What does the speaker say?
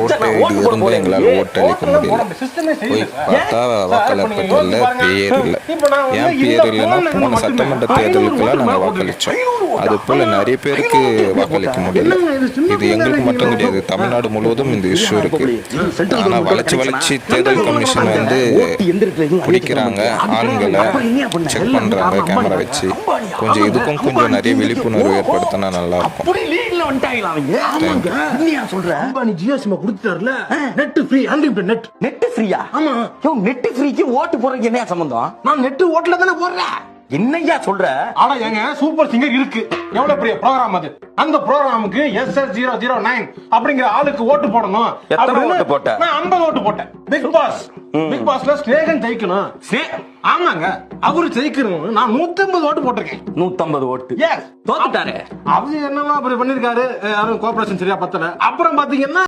ஓட்டு ஐடி இருந்தும் எங்களால் ஓட்டு அளிக்க முடியல. போய் பார்த்தா வாக்காளர் பட்டியலில் பேர் இல்லை. ஏன் பேர் இல்லைன்னா போன சட்டமன்ற தேர்தலுக்கெல்லாம் நாங்கள் வாக்களித்தோம். அது போல் நிறைய பேருக்கு வாக்களிக்க முடியல. இது எங்களுக்கு மட்டும் கிடையாது, தமிழ்நாடு முழுவதும் இந்த இஷ்யூ இருக்கு. ஆனால் வளர்ச்சி தேர்தல் கமிஷன் வந்து பிடிக்கிறாங்க, ஆண்களை செக் பண்ணுறாங்க கேமரா வச்சு. கொஞ்சம் இதுக்கும் கொஞ்சம் நிறைய விழிப்புணர்வு ஏற்படுத்தினா நல்லா இருக்கும். ஓட்டு போறதுக்கு என்ன சம்பந்தம்? நான் நெட் ஓட்டுல தானே போடுறேன். என்னையா சொல்ற? ஆனா எங்க சூப்பர் சிங்கர் இருக்கு, எவ்வளவு பெரிய ப்ரோகிராம் அது. அந்த ப்ரோகிராமுக்கு SS009 அப்படிங்கிற ஆளுக்கு ஓட்டு போடணும். எத்தனை ஓட்டு போட்ட? நான் 50 ஓட்டு போட்டேன். பிக் பாஸ்ல ஸ்நேகன் ஜெயிக்கணும். ஆமாங்க, அவரு ஜெயிக்கணும். நான் 150 ஓட்டு போட்டிருக்கேன். 150 ஓட்டு எஸ், தோத்துட்டாரு. அவரு என்னவா அப்படி பண்ணிருக்காரு, யாரும் கோஆபரேஷன் சரியா பத்தல. அப்புறம் பாத்தீங்கன்னா